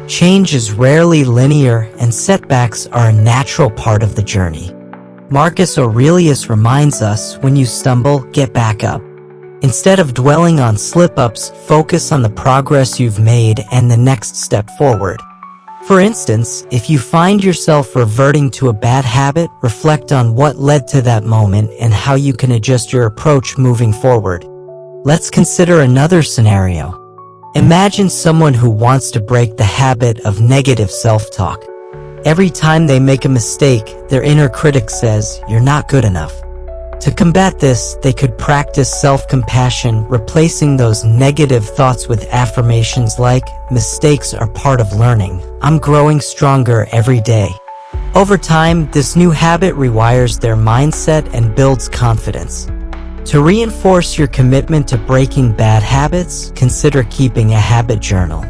Change is rarely linear, and setbacks are a natural part of the journey. Marcus Aurelius reminds us, when you stumble, get back up. Instead of dwelling on slip-ups, focus on the progress you've made and the next step forward. For instance, if you find yourself reverting to a bad habit, reflect on what led to that moment and how you can adjust your approach moving forward. Let's consider another scenario. Imagine someone who wants to break the habit of negative self-talk. Every time they make a mistake, their inner critic says, "You're not good enough." To combat this, they could practice self-compassion, replacing those negative thoughts with affirmations like, "Mistakes are part of learning. I'm growing stronger every day." Over time, this new habit rewires their mindset and builds confidence. To reinforce your commitment to breaking bad habits, consider keeping a habit journal.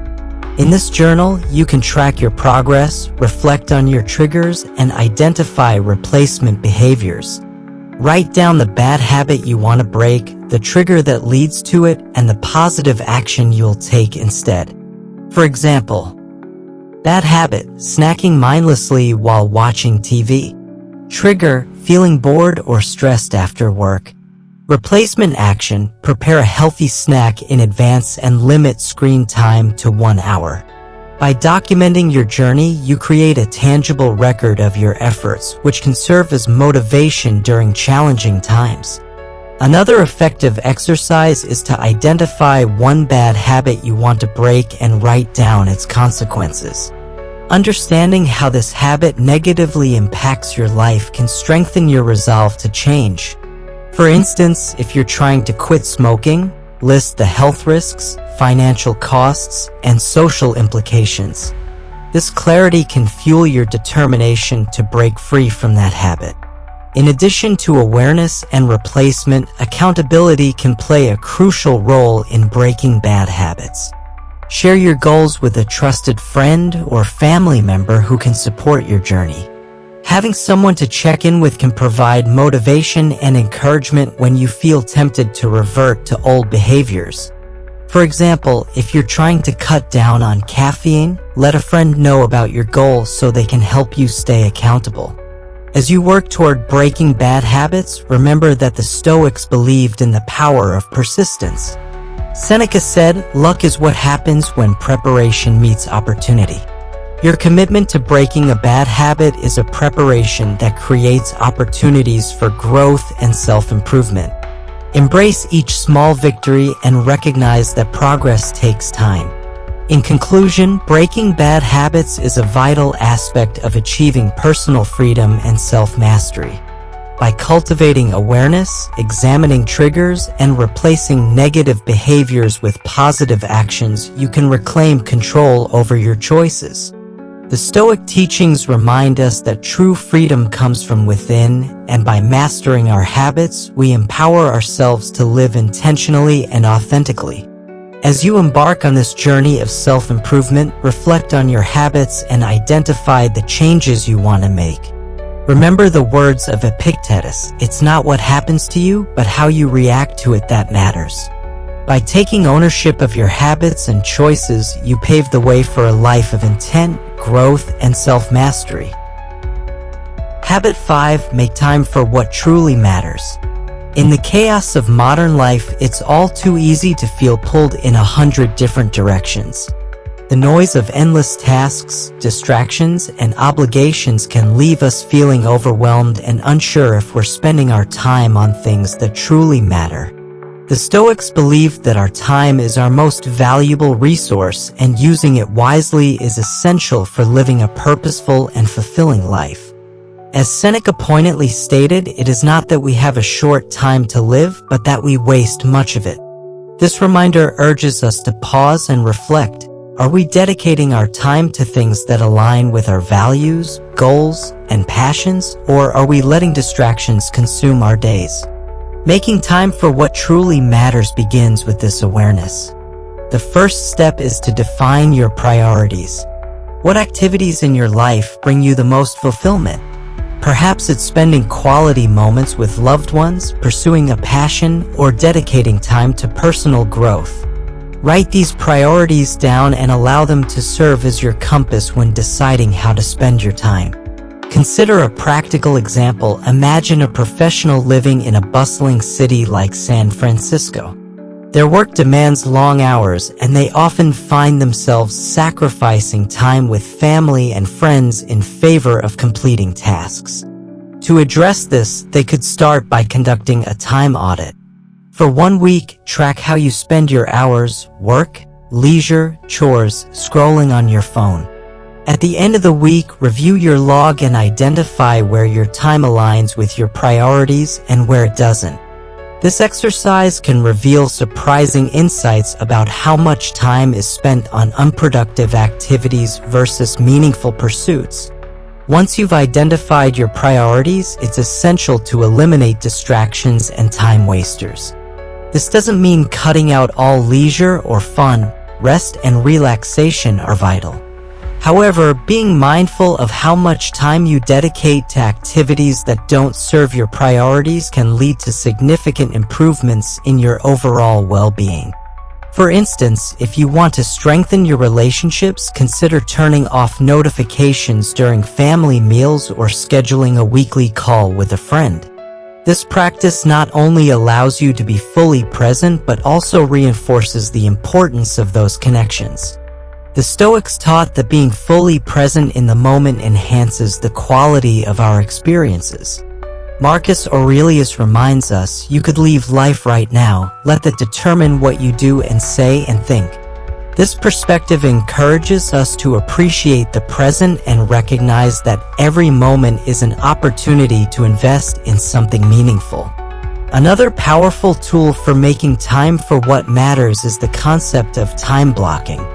In this journal, you can track your progress, reflect on your triggers, and identify replacement behaviors. Write down the bad habit you want to break, the trigger that leads to it, and the positive action you'll take instead. For example, bad habit, snacking mindlessly while watching TV. Trigger, feeling bored or stressed after work. Replacement action, prepare a healthy snack in advance and limit screen time to 1 hour. By documenting your journey, you create a tangible record of your efforts, which can serve as motivation during challenging times. Another effective exercise is to identify one bad habit you want to break and write down its consequences. Understanding how this habit negatively impacts your life can strengthen your resolve to change. For instance, if you're trying to quit smoking, list the health risks, financial costs, and social implications. This clarity can fuel your determination to break free from that habit. In addition to awareness and replacement, accountability can play a crucial role in breaking bad habits. Share your goals with a trusted friend or family member who can support your journey. Having someone to check in with can provide motivation and encouragement when you feel tempted to revert to old behaviors. For example, if you're trying to cut down on caffeine, let a friend know about your goal so they can help you stay accountable. As you work toward breaking bad habits, remember that the Stoics believed in the power of persistence. Seneca said, "Luck is what happens when preparation meets opportunity." Your commitment to breaking a bad habit is a preparation that creates opportunities for growth and self-improvement. Embrace each small victory and recognize that progress takes time. In conclusion, breaking bad habits is a vital aspect of achieving personal freedom and self-mastery. By cultivating awareness, examining triggers, and replacing negative behaviors with positive actions, you can reclaim control over your choices. The Stoic teachings remind us that true freedom comes from within, and by mastering our habits, we empower ourselves to live intentionally and authentically. As you embark on this journey of self-improvement, reflect on your habits and identify the changes you want to make. Remember the words of Epictetus, "It's not what happens to you, but how you react to it that matters." By taking ownership of your habits and choices, you pave the way for a life of intent, growth, and self-mastery. Habit 5. Make time for what truly matters. In the chaos of modern life, it's all too easy to feel pulled in 100 different directions. The noise of endless tasks, distractions, and obligations can leave us feeling overwhelmed and unsure if we're spending our time on things that truly matter. The Stoics believed that our time is our most valuable resource, and using it wisely is essential for living a purposeful and fulfilling life. As Seneca poignantly stated, it is not that we have a short time to live, but that we waste much of it. This reminder urges us to pause and reflect. Are we dedicating our time to things that align with our values, goals, and passions, or are we letting distractions consume our days? Making time for what truly matters begins with this awareness. The first step is to define your priorities. What activities in your life bring you the most fulfillment? Perhaps it's spending quality moments with loved ones, pursuing a passion, or dedicating time to personal growth. Write these priorities down and allow them to serve as your compass when deciding how to spend your time. Consider a practical example. Imagine a professional living in a bustling city like San Francisco. Their work demands long hours, and they often find themselves sacrificing time with family and friends in favor of completing tasks. To address this, they could start by conducting a time audit. For 1 week, track how you spend your hours, work, leisure, chores, scrolling on your phone. At the end of the week, review your log and identify where your time aligns with your priorities and where it doesn't. This exercise can reveal surprising insights about how much time is spent on unproductive activities versus meaningful pursuits. Once you've identified your priorities, it's essential to eliminate distractions and time wasters. This doesn't mean cutting out all leisure or fun. Rest and relaxation are vital. However, being mindful of how much time you dedicate to activities that don't serve your priorities can lead to significant improvements in your overall well-being. For instance, if you want to strengthen your relationships, consider turning off notifications during family meals or scheduling a weekly call with a friend. This practice not only allows you to be fully present, but also reinforces the importance of those connections. The Stoics taught that being fully present in the moment enhances the quality of our experiences. Marcus Aurelius reminds us, you could leave life right now, let that determine what you do and say and think. This perspective encourages us to appreciate the present and recognize that every moment is an opportunity to invest in something meaningful. Another powerful tool for making time for what matters is the concept of time blocking.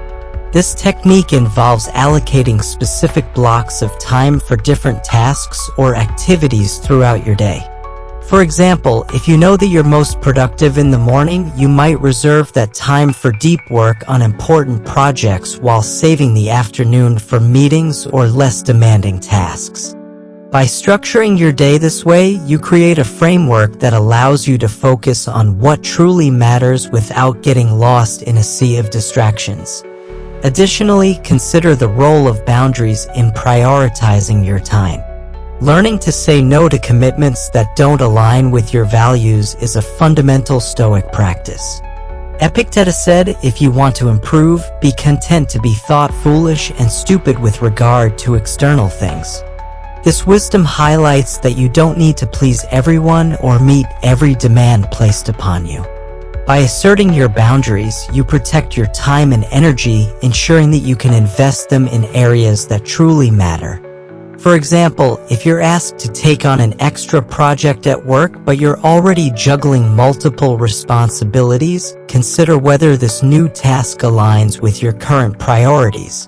This technique involves allocating specific blocks of time for different tasks or activities throughout your day. For example, if you know that you're most productive in the morning, you might reserve that time for deep work on important projects while saving the afternoon for meetings or less demanding tasks. By structuring your day this way, you create a framework that allows you to focus on what truly matters without getting lost in a sea of distractions. Additionally, consider the role of boundaries in prioritizing your time. Learning to say no to commitments that don't align with your values is a fundamental Stoic practice. Epictetus said, if you want to improve, be content to be thought foolish and stupid with regard to external things. This wisdom highlights that you don't need to please everyone or meet every demand placed upon you. By asserting your boundaries, you protect your time and energy, ensuring that you can invest them in areas that truly matter. For example, if you're asked to take on an extra project at work but you're already juggling multiple responsibilities, consider whether this new task aligns with your current priorities.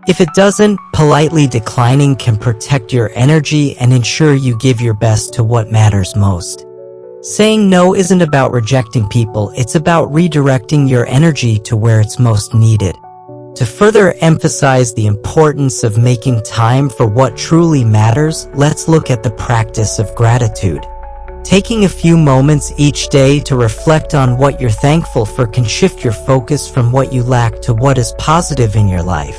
If it doesn't, politely declining can protect your energy and ensure you give your best to what matters most. Saying no isn't about rejecting people, it's about redirecting your energy to where it's most needed. To further emphasize the importance of making time for what truly matters, let's look at the practice of gratitude. Taking a few moments each day to reflect on what you're thankful for can shift your focus from what you lack to what is positive in your life.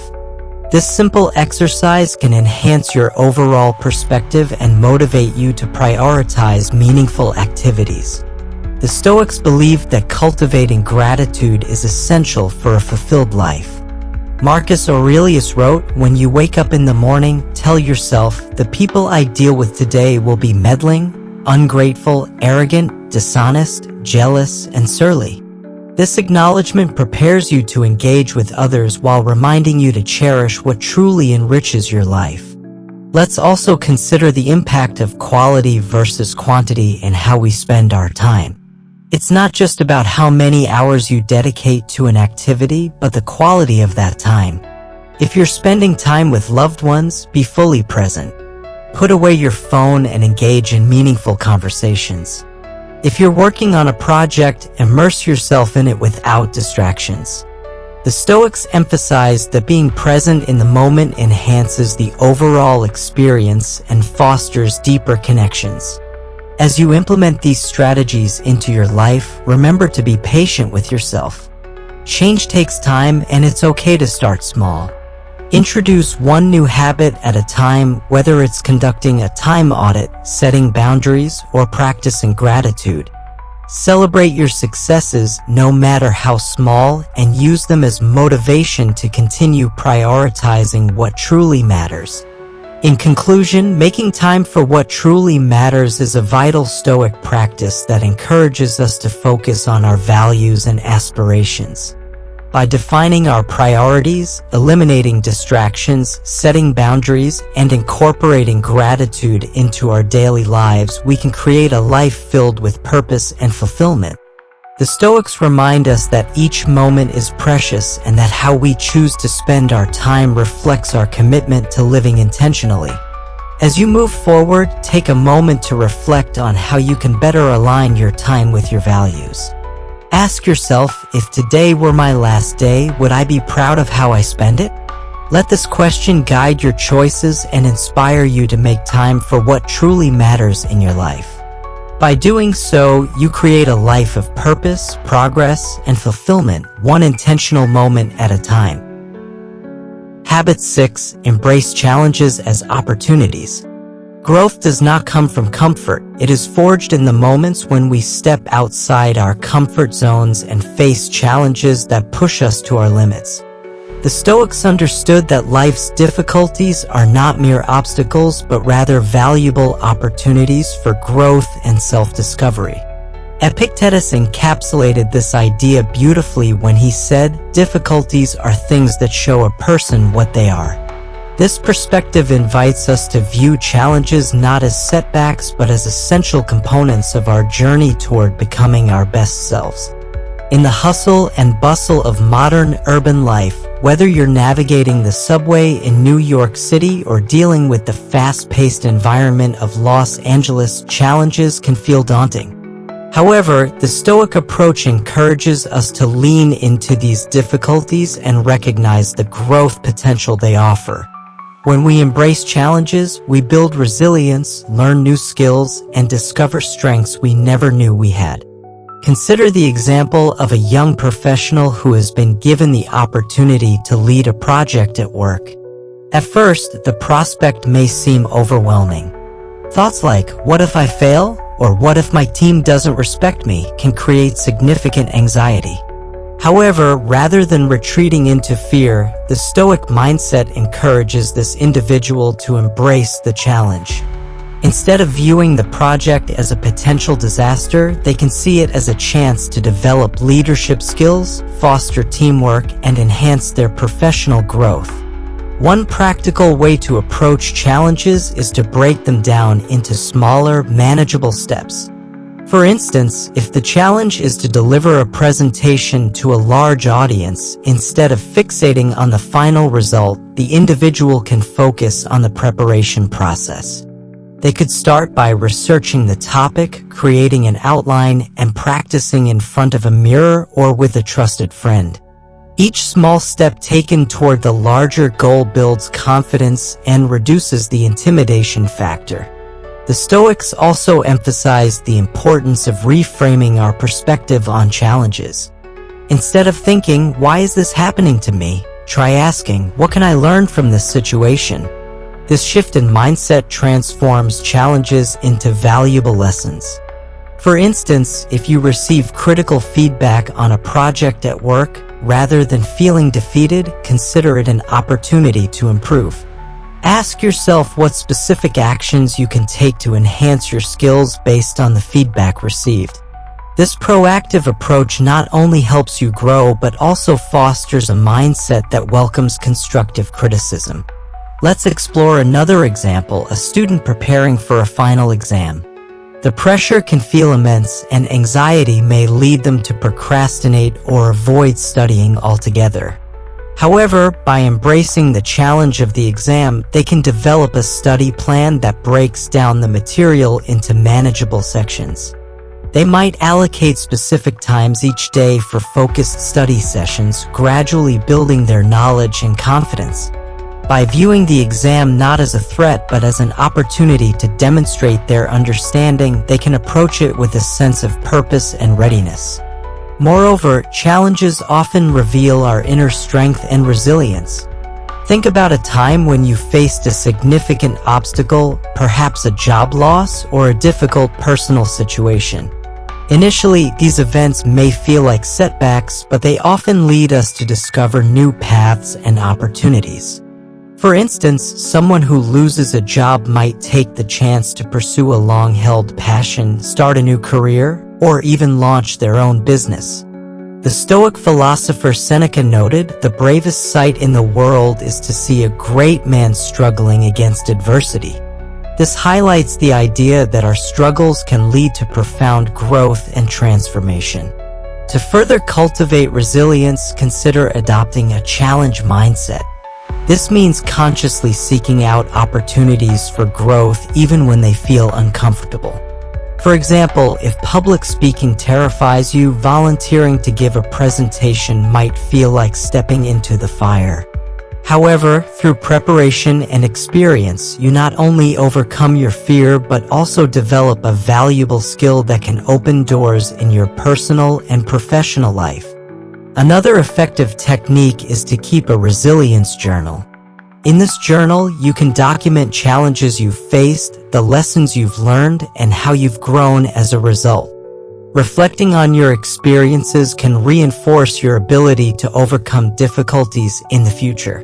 This simple exercise can enhance your overall perspective and motivate you to prioritize meaningful activities. The Stoics believed that cultivating gratitude is essential for a fulfilled life. Marcus Aurelius wrote, when you wake up in the morning, tell yourself, the people I deal with today will be meddling, ungrateful, arrogant, dishonest, jealous, and surly. This acknowledgement prepares you to engage with others while reminding you to cherish what truly enriches your life. Let's also consider the impact of quality versus quantity in how we spend our time. It's not just about how many hours you dedicate to an activity, but the quality of that time. If you're spending time with loved ones, be fully present. Put away your phone and engage in meaningful conversations. If you're working on a project, immerse yourself in it without distractions. The Stoics emphasized that being present in the moment enhances the overall experience and fosters deeper connections. As you implement these strategies into your life, remember to be patient with yourself. Change takes time, and it's okay to start small. Introduce one new habit at a time, whether it's conducting a time audit, setting boundaries, or practicing gratitude. Celebrate your successes, no matter how small, and use them as motivation to continue prioritizing what truly matters. In conclusion, making time for what truly matters is a vital Stoic practice that encourages us to focus on our values and aspirations. By defining our priorities, eliminating distractions, setting boundaries, and incorporating gratitude into our daily lives, we can create a life filled with purpose and fulfillment. The Stoics remind us that each moment is precious and that how we choose to spend our time reflects our commitment to living intentionally. As you move forward, take a moment to reflect on how you can better align your time with your values. Ask yourself, if today were my last day, would I be proud of how I spend it? Let this question guide your choices and inspire you to make time for what truly matters in your life. By doing so, you create a life of purpose, progress, and fulfillment, one intentional moment at a time. Habit 6. Embrace challenges as opportunities. Growth does not come from comfort. It is forged in the moments when we step outside our comfort zones and face challenges that push us to our limits. The Stoics understood that life's difficulties are not mere obstacles, but rather valuable opportunities for growth and self-discovery. Epictetus encapsulated this idea beautifully when he said, "Difficulties are things that show a person what they are." This perspective invites us to view challenges not as setbacks but as essential components of our journey toward becoming our best selves. In the hustle and bustle of modern urban life, whether you're navigating the subway in New York City or dealing with the fast-paced environment of Los Angeles, challenges can feel daunting. However, the Stoic approach encourages us to lean into these difficulties and recognize the growth potential they offer. When we embrace challenges, we build resilience, learn new skills, and discover strengths we never knew we had. Consider the example of a young professional who has been given the opportunity to lead a project at work. At first, the prospect may seem overwhelming. Thoughts like, "What if I fail?" or "What if my team doesn't respect me?" can create significant anxiety. However, rather than retreating into fear, the Stoic mindset encourages this individual to embrace the challenge. Instead of viewing the project as a potential disaster, they can see it as a chance to develop leadership skills, foster teamwork, and enhance their professional growth. One practical way to approach challenges is to break them down into smaller, manageable steps. For instance, if the challenge is to deliver a presentation to a large audience, instead of fixating on the final result, the individual can focus on the preparation process. They could start by researching the topic, creating an outline, and practicing in front of a mirror or with a trusted friend. Each small step taken toward the larger goal builds confidence and reduces the intimidation factor. The Stoics also emphasize the importance of reframing our perspective on challenges. Instead of thinking, "Why is this happening to me?" try asking, "What can I learn from this situation?" This shift in mindset transforms challenges into valuable lessons. For instance, if you receive critical feedback on a project at work, rather than feeling defeated, consider it an opportunity to improve. Ask yourself what specific actions you can take to enhance your skills based on the feedback received. This proactive approach not only helps you grow but also fosters a mindset that welcomes constructive criticism. Let's explore another example, a student preparing for a final exam. The pressure can feel immense, and anxiety may lead them to procrastinate or avoid studying altogether. However, by embracing the challenge of the exam, they can develop a study plan that breaks down the material into manageable sections. They might allocate specific times each day for focused study sessions, gradually building their knowledge and confidence. By viewing the exam not as a threat but as an opportunity to demonstrate their understanding, they can approach it with a sense of purpose and readiness. Moreover, challenges often reveal our inner strength and resilience. Think about a time when you faced a significant obstacle, perhaps a job loss or a difficult personal situation. Initially, these events may feel like setbacks, but they often lead us to discover new paths and opportunities. For instance, someone who loses a job might take the chance to pursue a long-held passion, start a new career, or even launch their own business. The Stoic philosopher Seneca noted, "The bravest sight in the world is to see a great man struggling against adversity." This highlights the idea that our struggles can lead to profound growth and transformation. To further cultivate resilience, consider adopting a challenge mindset. This means consciously seeking out opportunities for growth even when they feel uncomfortable. For example, if public speaking terrifies you, volunteering to give a presentation might feel like stepping into the fire. However, through preparation and experience, you not only overcome your fear but also develop a valuable skill that can open doors in your personal and professional life. Another effective technique is to keep a resilience journal. In this journal, you can document challenges you've faced, the lessons you've learned, and how you've grown as a result. Reflecting on your experiences can reinforce your ability to overcome difficulties in the future.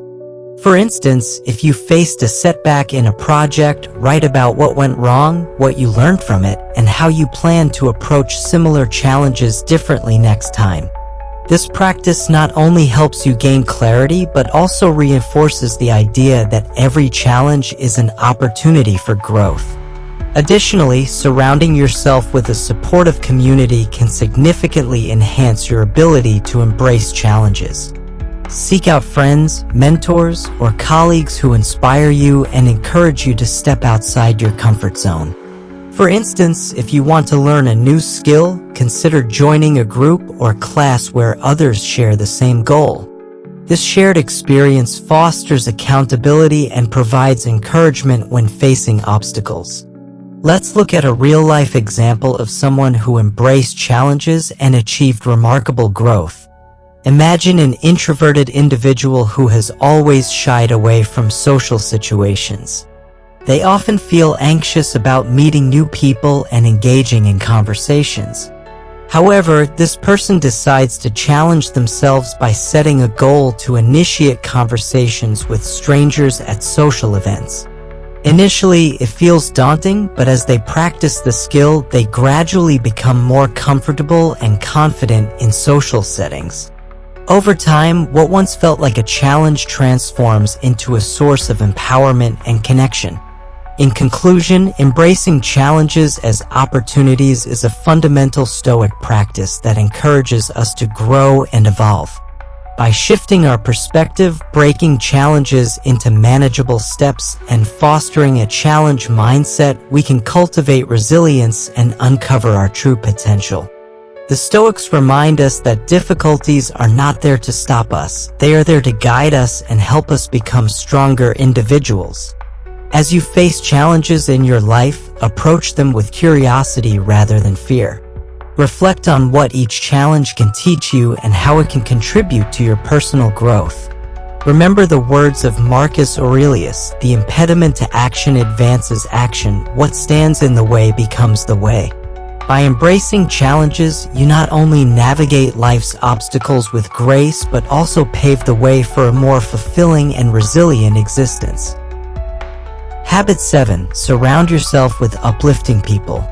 For instance, if you faced a setback in a project, write about what went wrong, what you learned from it, and how you plan to approach similar challenges differently next time. This practice not only helps you gain clarity, but also reinforces the idea that every challenge is an opportunity for growth. Additionally, surrounding yourself with a supportive community can significantly enhance your ability to embrace challenges. Seek out friends, mentors, or colleagues who inspire you and encourage you to step outside your comfort zone. For instance, if you want to learn a new skill, consider joining a group or class where others share the same goal. This shared experience fosters accountability and provides encouragement when facing obstacles. Let's look at a real-life example of someone who embraced challenges and achieved remarkable growth. Imagine an introverted individual who has always shied away from social situations. They often feel anxious about meeting new people and engaging in conversations. However, this person decides to challenge themselves by setting a goal to initiate conversations with strangers at social events. Initially, it feels daunting, but as they practice the skill, they gradually become more comfortable and confident in social settings. Over time, what once felt like a challenge transforms into a source of empowerment and connection. In conclusion, embracing challenges as opportunities is a fundamental Stoic practice that encourages us to grow and evolve. By shifting our perspective, breaking challenges into manageable steps, and fostering a challenge mindset, we can cultivate resilience and uncover our true potential. The Stoics remind us that difficulties are not there to stop us. They are there to guide us and help us become stronger individuals. As you face challenges in your life, approach them with curiosity rather than fear. Reflect on what each challenge can teach you and how it can contribute to your personal growth. Remember the words of Marcus Aurelius, "The impediment to action advances action. What stands in the way becomes the way." By embracing challenges, you not only navigate life's obstacles with grace, but also pave the way for a more fulfilling and resilient existence. Habit 7. Surround yourself with uplifting people.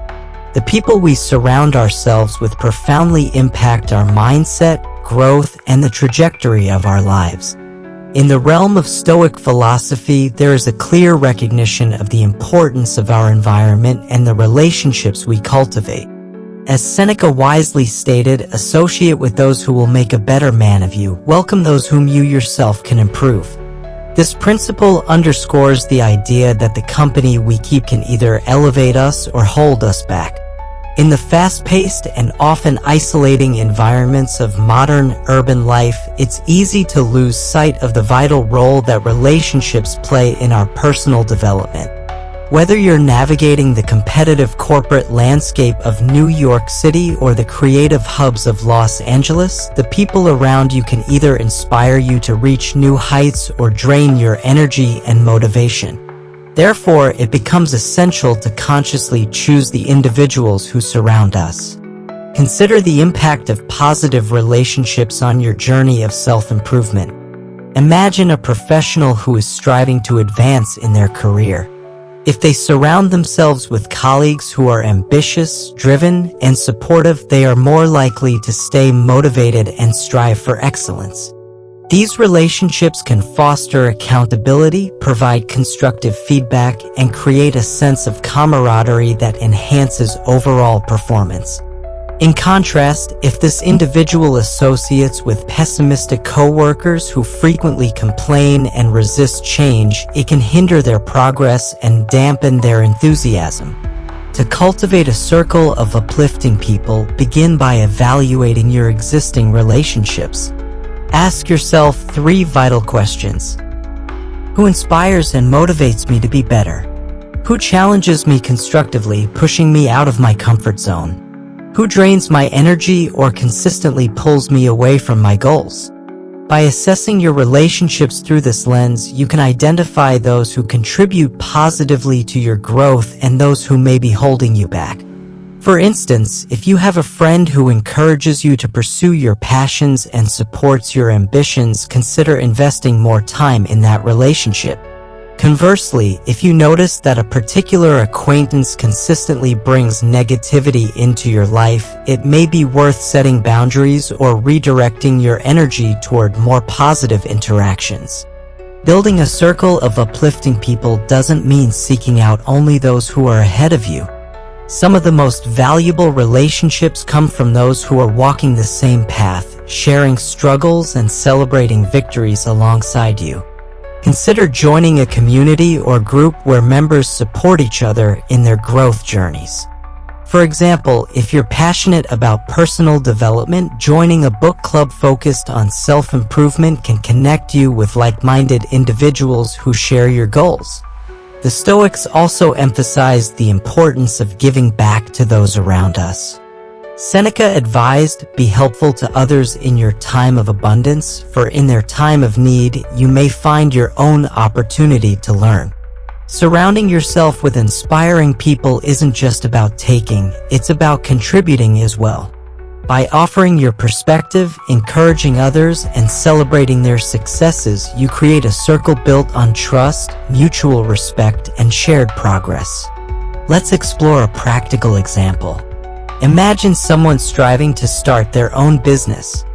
The people we surround ourselves with profoundly impact our mindset, growth, and the trajectory of our lives. In the realm of Stoic philosophy, there is a clear recognition of the importance of our environment and the relationships we cultivate. As Seneca wisely stated, associate with those who will make a better man of you, welcome those whom you yourself can improve. This principle underscores the idea that the company we keep can either elevate us or hold us back. In the fast-paced and often isolating environments of modern urban life, it's easy to lose sight of the vital role that relationships play in our personal development. Whether you're navigating the competitive corporate landscape of New York City or the creative hubs of Los Angeles, the people around you can either inspire you to reach new heights or drain your energy and motivation. Therefore, it becomes essential to consciously choose the individuals who surround us. Consider the impact of positive relationships on your journey of self-improvement. Imagine a professional who is striving to advance in their career. If they surround themselves with colleagues who are ambitious, driven, and supportive, they are more likely to stay motivated and strive for excellence. These relationships can foster accountability, provide constructive feedback, and create a sense of camaraderie that enhances overall performance. In contrast, if this individual associates with pessimistic coworkers who frequently complain and resist change, it can hinder their progress and dampen their enthusiasm. To cultivate a circle of uplifting people, begin by evaluating your existing relationships. Ask yourself 3 vital questions. Who inspires and motivates me to be better? Who challenges me constructively, pushing me out of my comfort zone? Who drains my energy or consistently pulls me away from my goals? By assessing your relationships through this lens, you can identify those who contribute positively to your growth and those who may be holding you back. For instance, if you have a friend who encourages you to pursue your passions and supports your ambitions, consider investing more time in that relationship. Conversely, if you notice that a particular acquaintance consistently brings negativity into your life, it may be worth setting boundaries or redirecting your energy toward more positive interactions. Building a circle of uplifting people doesn't mean seeking out only those who are ahead of you. Some of the most valuable relationships come from those who are walking the same path, sharing struggles and celebrating victories alongside you. Consider joining a community or group where members support each other in their growth journeys. For example, if you're passionate about personal development, joining a book club focused on self-improvement can connect you with like-minded individuals who share your goals. The Stoics also emphasized the importance of giving back to those around us. Seneca advised, "Be helpful to others in your time of abundance, for in their time of need, you may find your own opportunity to learn." Surrounding yourself with inspiring people isn't just about taking, it's about contributing as well. By offering your perspective, encouraging others, and celebrating their successes, you create a circle built on trust, mutual respect, and shared progress. Let's explore a practical example. Imagine someone striving to start their own business.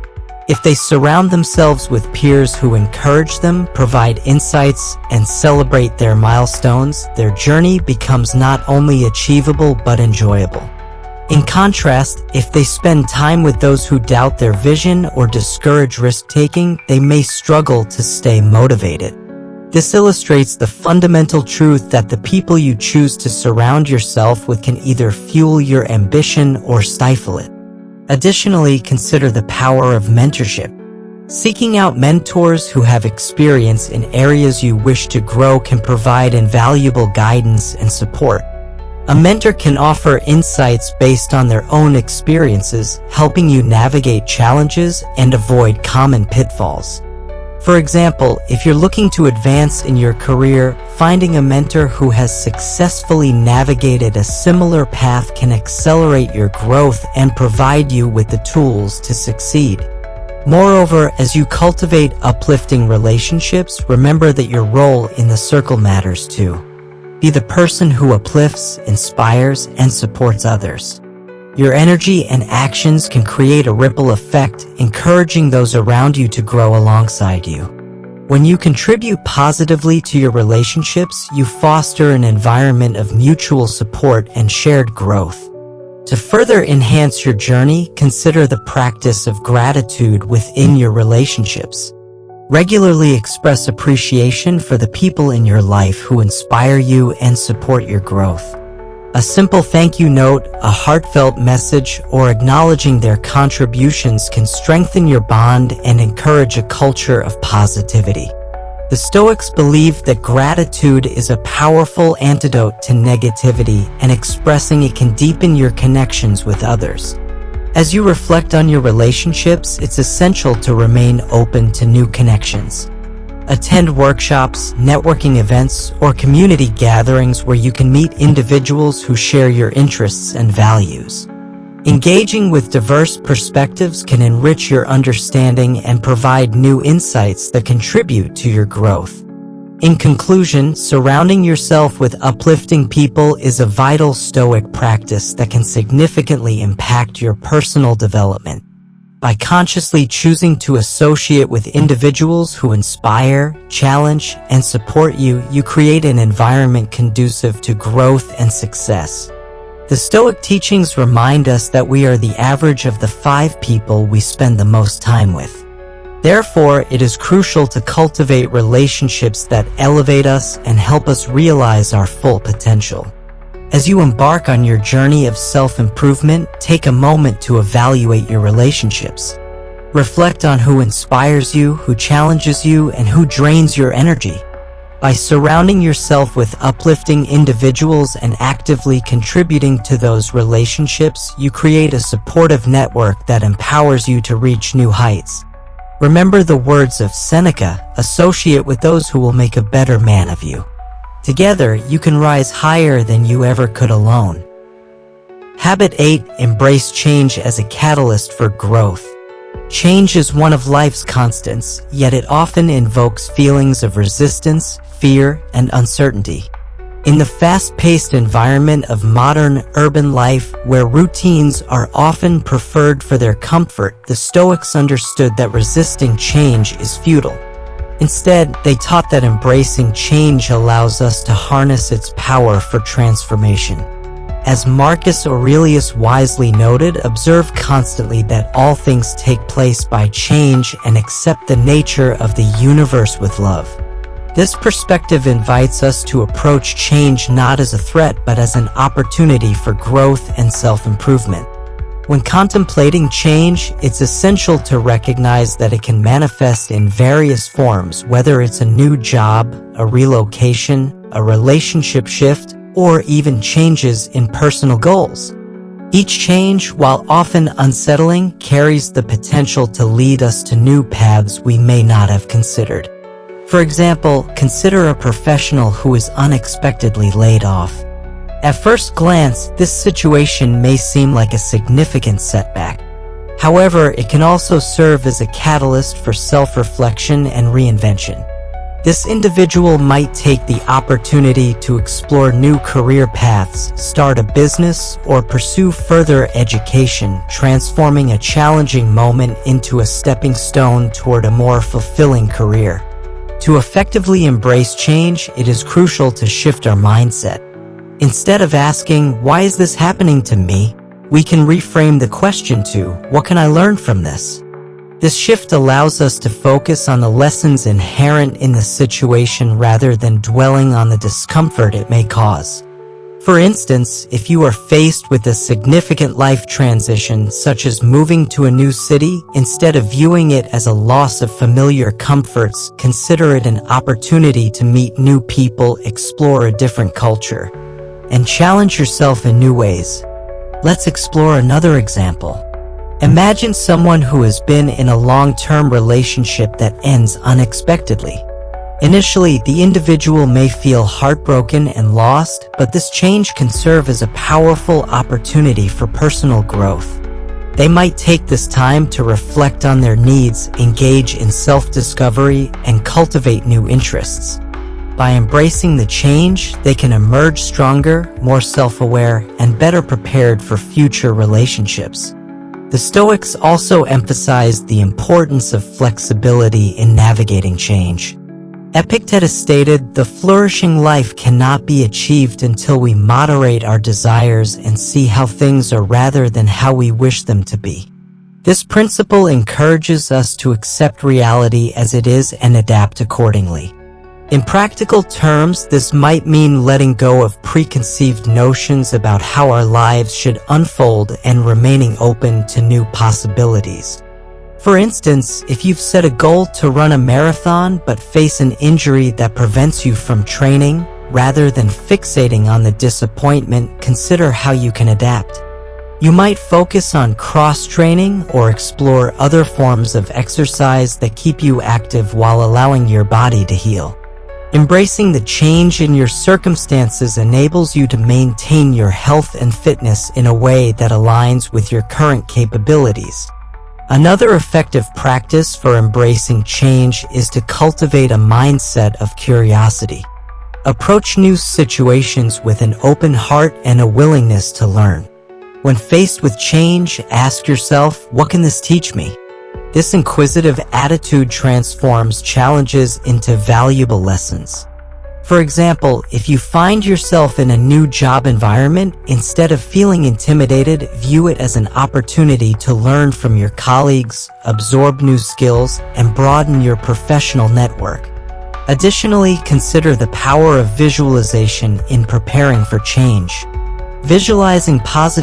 If they surround themselves with peers who encourage them, provide insights, and celebrate their milestones, their journey becomes not only achievable but enjoyable. In contrast, if they spend time with those who doubt their vision or discourage risk-taking, they may struggle to stay motivated. This illustrates the fundamental truth that the people you choose to surround yourself with can either fuel your ambition or stifle it. Additionally, consider the power of mentorship. Seeking out mentors who have experience in areas you wish to grow can provide invaluable guidance and support. A mentor can offer insights based on their own experiences, helping you navigate challenges and avoid common pitfalls. For example, if you're looking to advance in your career, finding a mentor who has successfully navigated a similar path can accelerate your growth and provide you with the tools to succeed. Moreover, as you cultivate uplifting relationships, remember that your role in the circle matters too. Be the person who uplifts, inspires, and supports others. Your energy and actions can create a ripple effect, encouraging those around you to grow alongside you. When you contribute positively to your relationships, you foster an environment of mutual support and shared growth. To further enhance your journey, consider the practice of gratitude within your relationships. Regularly express appreciation for the people in your life who inspire you and support your growth. A simple thank you note, a heartfelt message, or acknowledging their contributions can strengthen your bond and encourage a culture of positivity. The Stoics believe that gratitude is a powerful antidote to negativity, and expressing it can deepen your connections with others. As you reflect on your relationships, it's essential to remain open to new connections. Attend workshops, networking events, or community gatherings where you can meet individuals who share your interests and values. Engaging with diverse perspectives can enrich your understanding and provide new insights that contribute to your growth. In conclusion, surrounding yourself with uplifting people is a vital Stoic practice that can significantly impact your personal development. By consciously choosing to associate with individuals who inspire, challenge, and support you, you create an environment conducive to growth and success. The Stoic teachings remind us that we are the average of the 5 people we spend the most time with. Therefore, it is crucial to cultivate relationships that elevate us and help us realize our full potential. As you embark on your journey of self-improvement, take a moment to evaluate your relationships. Reflect on who inspires you, who challenges you, and who drains your energy. By surrounding yourself with uplifting individuals and actively contributing to those relationships, you create a supportive network that empowers you to reach new heights. Remember the words of Seneca, associate with those who will make a better man of you. Together, you can rise higher than you ever could alone. Habit 8. Embrace change as a catalyst for growth. Change is one of life's constants, yet it often invokes feelings of resistance, fear, and uncertainty. In the fast-paced environment of modern urban life, where routines are often preferred for their comfort, the Stoics understood that resisting change is futile. Instead, they taught that embracing change allows us to harness its power for transformation. As Marcus Aurelius wisely noted, observe constantly that all things take place by change and accept the nature of the universe with love. This perspective invites us to approach change not as a threat but as an opportunity for growth and self-improvement. When contemplating change, it's essential to recognize that it can manifest in various forms, whether it's a new job, a relocation, a relationship shift, or even changes in personal goals. Each change, while often unsettling, carries the potential to lead us to new paths we may not have considered. For example, consider a professional who is unexpectedly laid off. At first glance, this situation may seem like a significant setback. However, it can also serve as a catalyst for self-reflection and reinvention. This individual might take the opportunity to explore new career paths, start a business, or pursue further education, transforming a challenging moment into a stepping stone toward a more fulfilling career. To effectively embrace change, it is crucial to shift our mindset. Instead of asking, "Why is this happening to me?" we can reframe the question to, "What can I learn from this?" This shift allows us to focus on the lessons inherent in the situation rather than dwelling on the discomfort it may cause. For instance, if you are faced with a significant life transition, such as moving to a new city, instead of viewing it as a loss of familiar comforts, consider it an opportunity to meet new people, explore a different culture, and challenge yourself in new ways. Let's explore another example. Imagine someone who has been in a long-term relationship that ends unexpectedly. Initially, the individual may feel heartbroken and lost, but this change can serve as a powerful opportunity for personal growth. They might take this time to reflect on their needs, engage in self-discovery, and cultivate new interests. By embracing the change, they can emerge stronger, more self-aware, and better prepared for future relationships. The Stoics also emphasized the importance of flexibility in navigating change. Epictetus stated, "The flourishing life cannot be achieved until we moderate our desires and see how things are rather than how we wish them to be." This principle encourages us to accept reality as it is and adapt accordingly. In practical terms, this might mean letting go of preconceived notions about how our lives should unfold and remaining open to new possibilities. For instance, if you've set a goal to run a marathon but face an injury that prevents you from training, rather than fixating on the disappointment, consider how you can adapt. You might focus on cross-training or explore other forms of exercise that keep you active while allowing your body to heal. Embracing the change in your circumstances enables you to maintain your health and fitness in a way that aligns with your current capabilities. Another effective practice for embracing change is to cultivate a mindset of curiosity. Approach new situations with an open heart and a willingness to learn. When faced with change, ask yourself, what can this teach me? This inquisitive attitude transforms challenges into valuable lessons. For example, if you find yourself in a new job environment, instead of feeling intimidated, view it as an opportunity to learn from your colleagues, absorb new skills, and broaden your professional network. Additionally, consider the power of visualization in preparing for change. Visualizing positive